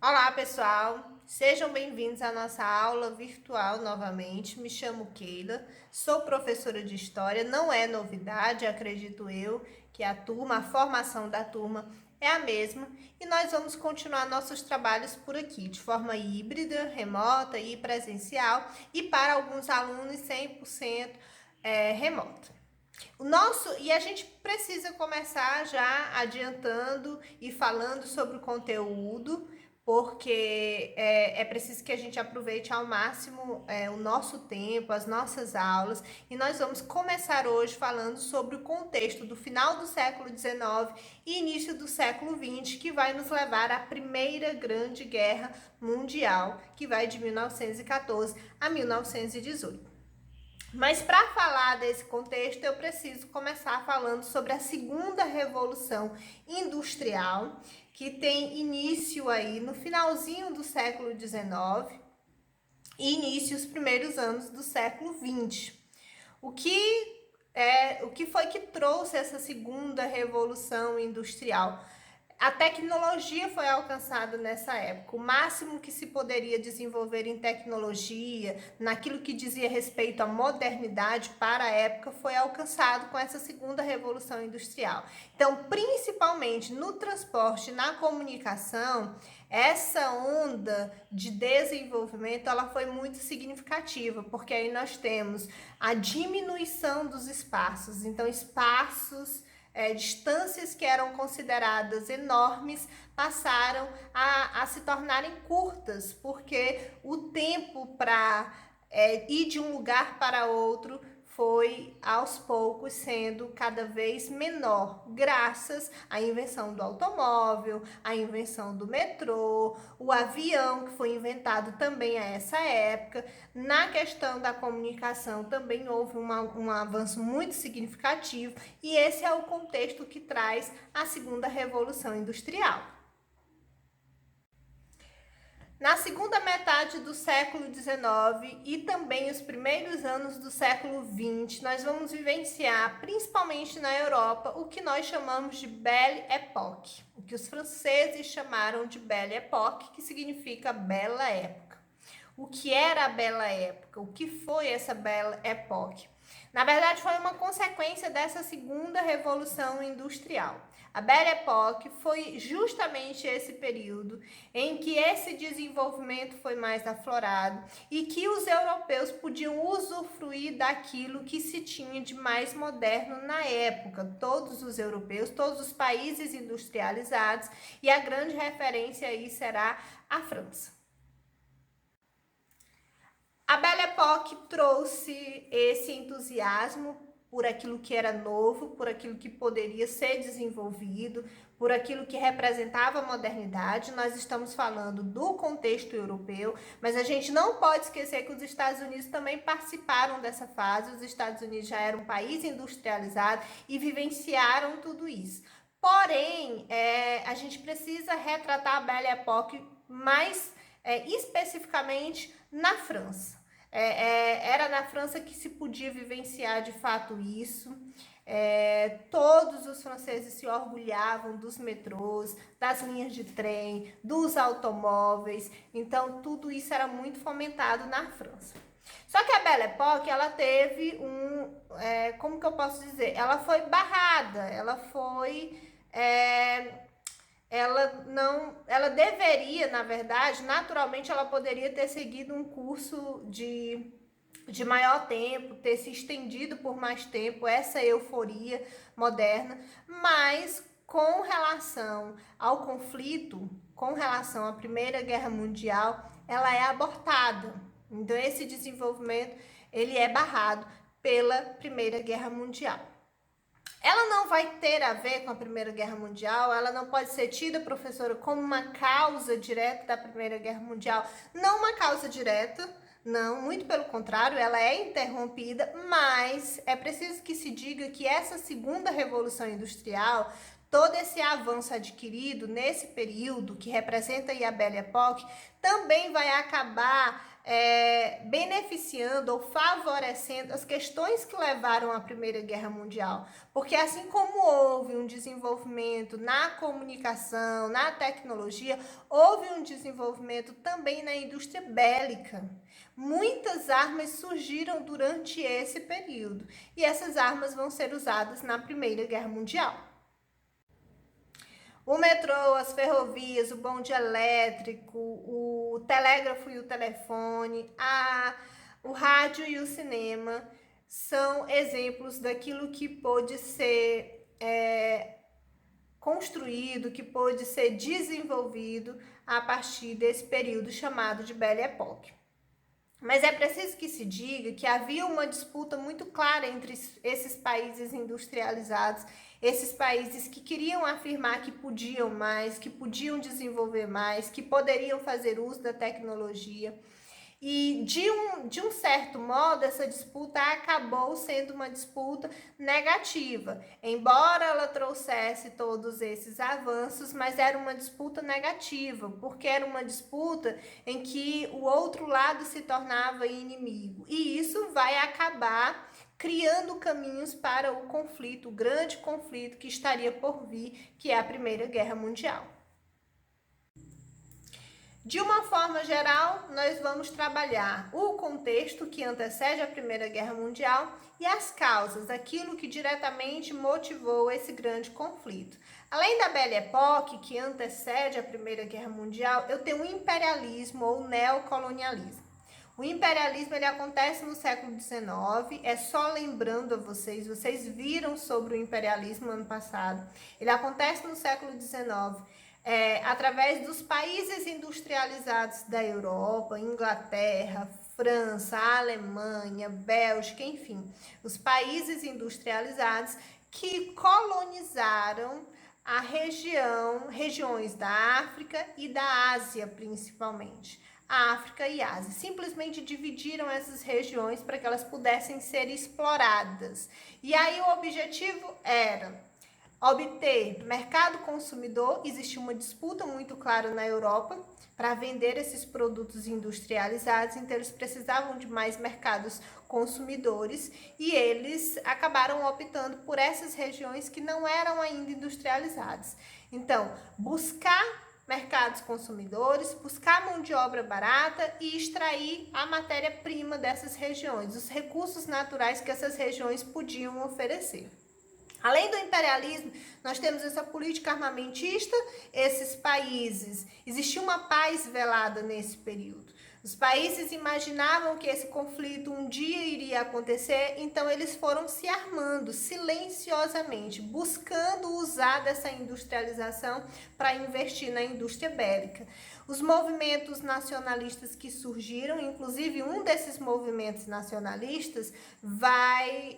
Olá, pessoal! Sejam bem-vindos à nossa aula virtual novamente. Me chamo Keila, sou professora de História. Não é novidade, acredito eu, que a formação da turma é a mesma e nós vamos continuar nossos trabalhos por aqui, de forma híbrida, remota e presencial, e para alguns alunos 100% remota. E a gente precisa começar já adiantando e falando sobre o conteúdo, porque é preciso que a gente aproveite ao máximo o nosso tempo, as nossas aulas, e nós vamos começar hoje falando sobre o contexto do final do século XIX e início do século XX, que vai nos levar à Primeira Grande Guerra Mundial, que vai de 1914 a 1918. Mas para falar desse contexto, eu preciso começar falando sobre a segunda revolução industrial, que tem início aí no finalzinho do século XIX e início os primeiros anos do século XX. O que foi que trouxe essa segunda revolução industrial? A tecnologia foi alcançada nessa época. O máximo que se poderia desenvolver em tecnologia, naquilo que dizia respeito à modernidade para a época, foi alcançado com essa segunda revolução industrial. Então, principalmente no transporte, na comunicação, essa onda de desenvolvimento ela foi muito significativa, porque aí nós temos a diminuição dos espaços. Então, distâncias que eram consideradas enormes passaram a se tornarem curtas, porque o tempo para ir de um lugar para outro foi aos poucos sendo cada vez menor, graças à invenção do automóvel, à invenção do metrô, o avião, que foi inventado também a essa época. Na questão da comunicação também houve um avanço muito significativo, e esse é o contexto que traz a segunda revolução industrial. Na segunda metade do século XIX e também os primeiros anos do século XX, nós vamos vivenciar, principalmente na Europa, o que nós chamamos de Belle Époque, o que os franceses chamaram de Belle Époque, que significa bela época. O que era a Bela Época? O que foi essa Belle Époque? Na verdade, foi uma consequência dessa segunda revolução industrial. A Belle Époque foi justamente esse período em que esse desenvolvimento foi mais aflorado e que os europeus podiam usufruir daquilo que se tinha de mais moderno na época. Todos os europeus, todos os países industrializados, e a grande referência aí será a França. A Belle Époque trouxe esse entusiasmo por aquilo que era novo, por aquilo que poderia ser desenvolvido, por aquilo que representava a modernidade. Nós estamos falando do contexto europeu, mas a gente não pode esquecer que os Estados Unidos também participaram dessa fase. Os Estados Unidos já eram um país industrializado e vivenciaram tudo isso. Porém, a gente precisa retratar a Belle Époque mais especificamente na França. Era na França que se podia vivenciar de fato isso. Todos os franceses se orgulhavam dos metrôs, das linhas de trem, dos automóveis. Então, tudo isso era muito fomentado na França. Só que a Belle Époque, ela teve como que eu posso dizer? Ela foi barrada, ela deveria, na verdade, naturalmente ela poderia ter seguido um curso de maior tempo, ter se estendido por mais tempo, essa euforia moderna, mas com relação ao conflito, com relação à Primeira Guerra Mundial, ela é abortada. Então esse desenvolvimento, ele é barrado pela Primeira Guerra Mundial. Ela não vai ter a ver com a Primeira Guerra Mundial, ela não pode ser tida, professora, como uma causa direta da Primeira Guerra Mundial. Não uma causa direta, não, muito pelo contrário, ela é interrompida, mas é preciso que se diga que essa segunda revolução industrial todo esse avanço adquirido nesse período, que representa aí a Belle Époque, também vai acabar beneficiando ou favorecendo as questões que levaram à Primeira Guerra Mundial. Porque assim como houve um desenvolvimento na comunicação, na tecnologia, houve um desenvolvimento também na indústria bélica. Muitas armas surgiram durante esse período e essas armas vão ser usadas na Primeira Guerra Mundial. O metrô, as ferrovias, o bonde elétrico, o telégrafo e o telefone, o rádio e o cinema são exemplos daquilo que pôde ser construído, que pôde ser desenvolvido a partir desse período chamado de Belle Époque. Mas é preciso que se diga que havia uma disputa muito clara entre esses países industrializados, esses países que queriam afirmar que podiam mais, que podiam desenvolver mais, que poderiam fazer uso da tecnologia. E de um certo modo, essa disputa acabou sendo uma disputa negativa. Embora ela trouxesse todos esses avanços, mas era uma disputa negativa, porque era uma disputa em que o outro lado se tornava inimigo. E isso vai acabar criando caminhos para o conflito, o grande conflito que estaria por vir, que é a Primeira Guerra Mundial. De uma forma geral, nós vamos trabalhar o contexto que antecede a Primeira Guerra Mundial e as causas, aquilo que diretamente motivou esse grande conflito. Além da Belle Époque, que antecede a Primeira Guerra Mundial, eu tenho o imperialismo ou neocolonialismo. O imperialismo ele acontece no século XIX, é só lembrando a vocês viram sobre o imperialismo ano passado. Ele acontece no século XIX. Através dos países industrializados da Europa, Inglaterra, França, Alemanha, Bélgica, enfim, os países industrializados que colonizaram a regiões da África e da Ásia, principalmente. A África e a Ásia. Simplesmente dividiram essas regiões para que elas pudessem ser exploradas. E aí o objetivo era obter mercado consumidor. Existia uma disputa muito clara na Europa para vender esses produtos industrializados, então eles precisavam de mais mercados consumidores e eles acabaram optando por essas regiões que não eram ainda industrializadas. Então, buscar mercados consumidores, buscar mão de obra barata e extrair a matéria-prima dessas regiões, os recursos naturais que essas regiões podiam oferecer. Além do imperialismo, nós temos essa política armamentista, esses países. Existia uma paz velada nesse período. Os países imaginavam que esse conflito um dia iria acontecer, então eles foram se armando silenciosamente, buscando usar dessa industrialização para investir na indústria bélica. Os movimentos nacionalistas que surgiram, inclusive um desses movimentos nacionalistas, vai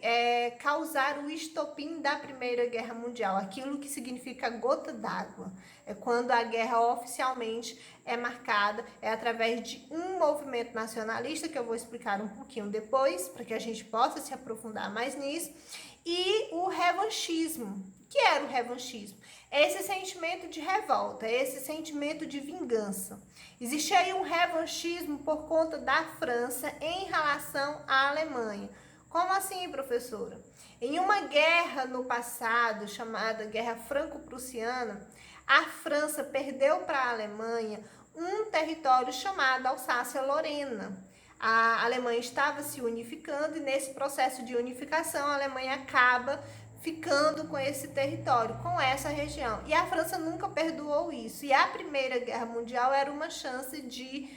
causar o estopim da Primeira Guerra Mundial, aquilo que significa gota d'água. É quando a guerra oficialmente é marcada, é através de um movimento nacionalista, que eu vou explicar um pouquinho depois, para que a gente possa se aprofundar mais nisso, e o revanchismo. O que era o revanchismo? É esse sentimento de revolta, é esse sentimento de vingança. Existe aí um revanchismo por conta da França em relação à Alemanha. Como assim, professora? Em uma guerra no passado, chamada Guerra Franco-Prussiana, a França perdeu para a Alemanha um território chamado Alsácia-Lorena. A Alemanha estava se unificando e nesse processo de unificação a Alemanha acaba ficando com esse território, com essa região. E a França nunca perdoou isso. E a Primeira Guerra Mundial era uma chance de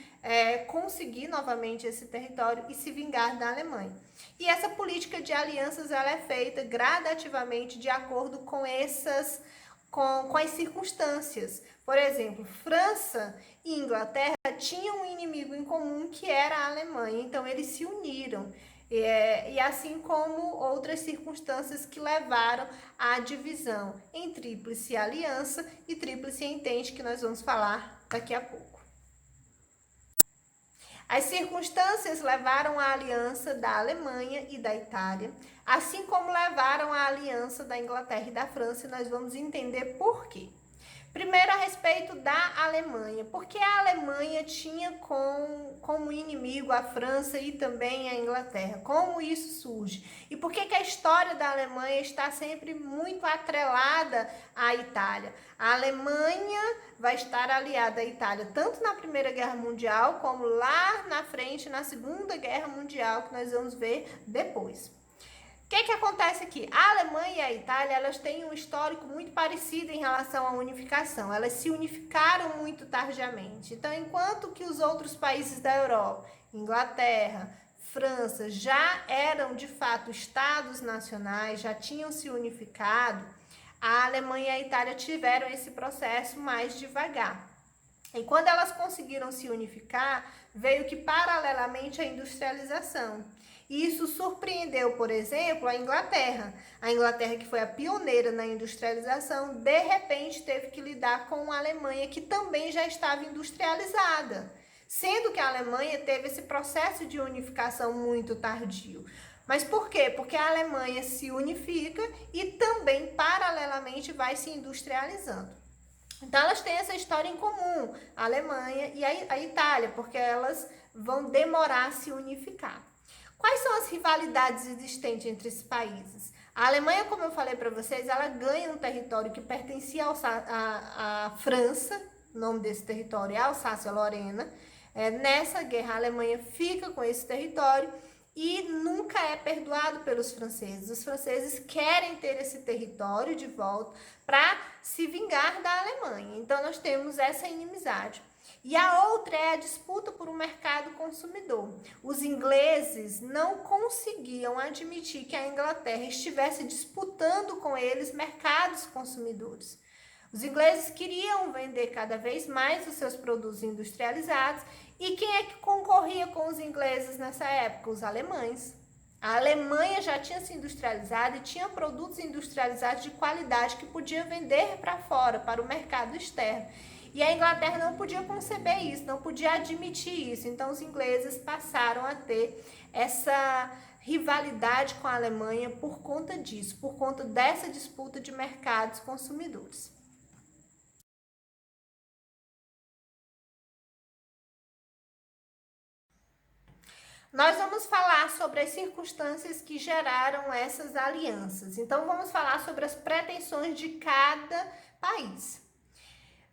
conseguir novamente esse território e se vingar da Alemanha. E essa política de alianças ela é feita gradativamente de acordo com as circunstâncias. Por exemplo, França e Inglaterra tinham um inimigo em comum que era a Alemanha, então eles se uniram. E assim como outras circunstâncias que levaram à divisão em Tríplice Aliança e Tríplice Entente, que nós vamos falar daqui a pouco. As circunstâncias levaram à aliança da Alemanha e da Itália, assim como levaram à aliança da Inglaterra e da França, e nós vamos entender por quê. Primeiro, a respeito da Alemanha, porque a Alemanha tinha como inimigo a França e também a Inglaterra. Como isso surge? E por que a história da Alemanha está sempre muito atrelada à Itália? A Alemanha vai estar aliada à Itália tanto na Primeira Guerra Mundial como lá na frente, na Segunda Guerra Mundial, que nós vamos ver depois. O que acontece aqui? A Alemanha e a Itália, elas têm um histórico muito parecido em relação à unificação. Elas se unificaram muito tardiamente. Então, enquanto que os outros países da Europa, Inglaterra, França, já eram de fato estados nacionais, já tinham se unificado, a Alemanha e a Itália tiveram esse processo mais devagar. E quando elas conseguiram se unificar, veio que paralelamente a industrialização. E isso surpreendeu, por exemplo, a Inglaterra. A Inglaterra, que foi a pioneira na industrialização, de repente teve que lidar com a Alemanha, que também já estava industrializada. Sendo que a Alemanha teve esse processo de unificação muito tardio. Mas por quê? Porque a Alemanha se unifica e também, paralelamente, vai se industrializando. Então, elas têm essa história em comum, a Alemanha e a Itália, porque elas vão demorar a se unificar. Quais são as rivalidades existentes entre esses países? A Alemanha, como eu falei para vocês, ela ganha um território que pertencia à França, o nome desse território é Alsácia-Lorena. Nessa guerra, a Alemanha fica com esse território e nunca é perdoado pelos franceses. Os franceses querem ter esse território de volta para se vingar da Alemanha. Então, nós temos essa inimizade. E a outra é a disputa por um mercado consumidor. Os ingleses não conseguiam admitir que a Inglaterra estivesse disputando com eles mercados consumidores. Os ingleses queriam vender cada vez mais os seus produtos industrializados. E quem é que concorria com os ingleses nessa época? Os alemães. A Alemanha já tinha se industrializado e tinha produtos industrializados de qualidade que podia vender para fora, para o mercado externo. E a Inglaterra não podia conceber isso, não podia admitir isso. Então, os ingleses passaram a ter essa rivalidade com a Alemanha por conta disso, por conta dessa disputa de mercados consumidores. Nós vamos falar sobre as circunstâncias que geraram essas alianças. Então, vamos falar sobre as pretensões de cada país.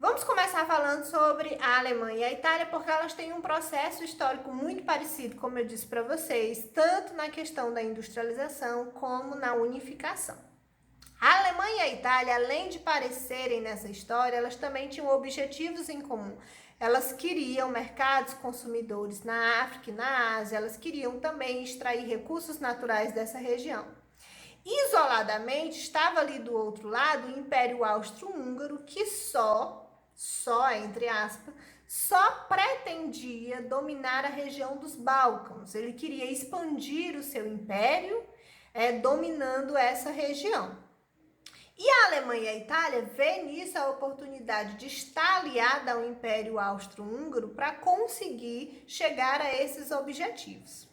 Vamos começar falando sobre a Alemanha e a Itália, porque elas têm um processo histórico muito parecido, como eu disse para vocês, tanto na questão da industrialização como na unificação. A Alemanha e a Itália, além de parecerem nessa história, elas também tinham objetivos em comum. Elas queriam mercados consumidores na África e na Ásia, elas queriam também extrair recursos naturais dessa região. Isoladamente, estava ali do outro lado o Império Austro-Húngaro, que só entre aspas, só pretendia dominar a região dos Balcãs. Ele queria expandir o seu império, dominando essa região. E a Alemanha e a Itália vê nisso a oportunidade de estar aliada ao Império Austro-Húngaro para conseguir chegar a esses objetivos.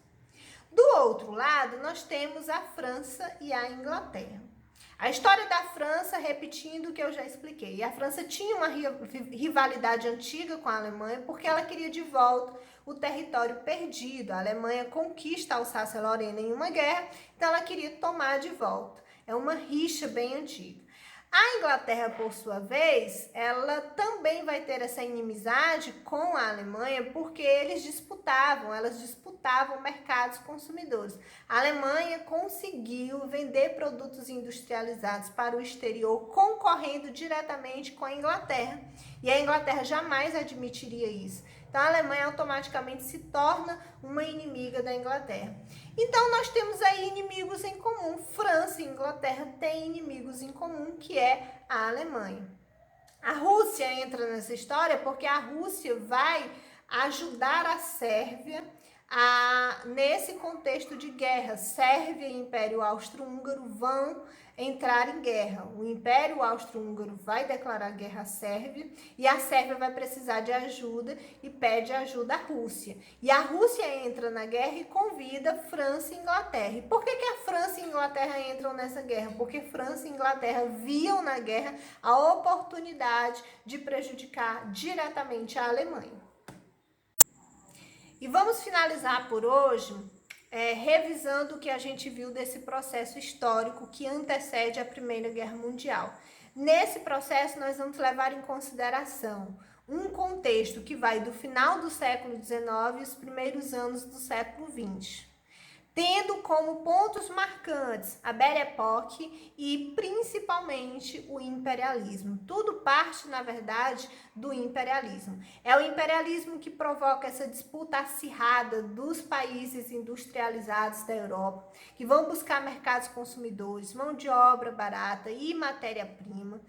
Do outro lado, nós temos a França e a Inglaterra. A história da França, repetindo o que eu já expliquei. A França tinha uma rivalidade antiga com a Alemanha porque ela queria de volta o território perdido. A Alemanha conquista a Alsácia-Lorena em uma guerra, então ela queria tomar de volta. É uma rixa bem antiga. A Inglaterra, por sua vez, ela também vai ter essa inimizade com a Alemanha porque elas disputavam mercados consumidores. A Alemanha conseguiu vender produtos industrializados para o exterior, concorrendo diretamente com a Inglaterra. E a Inglaterra jamais admitiria isso. Então, a Alemanha automaticamente se torna uma inimiga da Inglaterra. Então, nós temos aí inimigos em comum. França e Inglaterra têm inimigos em comum, que é a Alemanha. A Rússia entra nessa história porque a Rússia vai ajudar a Sérvia nesse contexto de guerra. Sérvia e Império Austro-Húngaro vão entrar em guerra. O Império Austro-Húngaro vai declarar guerra à Sérvia e a Sérvia vai precisar de ajuda e pede ajuda à Rússia. E a Rússia entra na guerra e convida França e Inglaterra. E por que a França e a Inglaterra entram nessa guerra? Porque França e Inglaterra viam na guerra a oportunidade de prejudicar diretamente a Alemanha. E vamos finalizar por hoje revisando o que a gente viu desse processo histórico que antecede a Primeira Guerra Mundial. Nesse processo, nós vamos levar em consideração um contexto que vai do final do século XIX e os primeiros anos do século XX, tendo como pontos marcantes a Belle Époque e principalmente o imperialismo. Tudo parte, na verdade, do imperialismo. É o imperialismo que provoca essa disputa acirrada dos países industrializados da Europa, que vão buscar mercados consumidores, mão de obra barata e matéria-prima.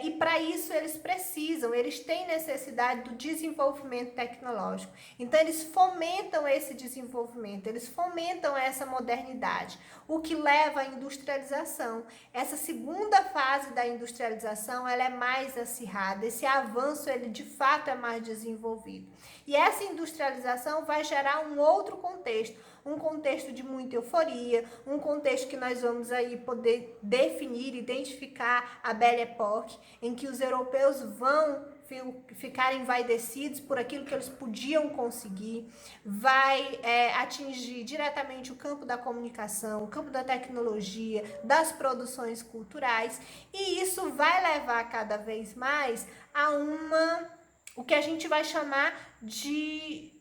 E para isso eles têm necessidade do desenvolvimento tecnológico. Então eles fomentam esse desenvolvimento, eles fomentam essa modernidade, o que leva à industrialização. Essa segunda fase da industrialização, ela é mais acirrada, esse avanço ele de fato é mais desenvolvido. E essa industrialização vai gerar um outro contexto, um contexto de muita euforia, um contexto que nós vamos aí poder definir, identificar a Belle Époque, em que os europeus vão ficar envaidecidos por aquilo que eles podiam conseguir, vai atingir diretamente o campo da comunicação, o campo da tecnologia, das produções culturais, e isso vai levar cada vez mais a o que a gente vai chamar de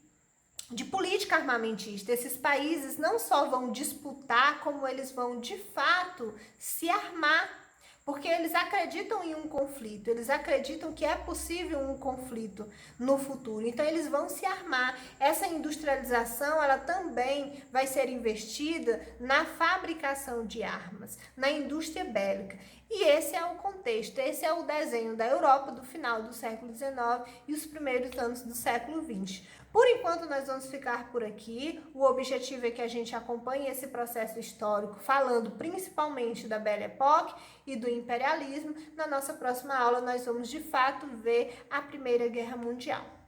política armamentista. Esses países não só vão disputar, como eles vão de fato se armar, porque eles acreditam em um conflito, eles acreditam que é possível um conflito no futuro, então eles vão se armar. Essa industrialização, ela também vai ser investida na fabricação de armas, na indústria bélica. E esse é o contexto, esse é o desenho da Europa do final do século XIX e os primeiros anos do século XX. Por enquanto, nós vamos ficar por aqui. O objetivo é que a gente acompanhe esse processo histórico, falando principalmente da Belle Époque e do imperialismo. Na nossa próxima aula, nós vamos, de fato, ver a Primeira Guerra Mundial.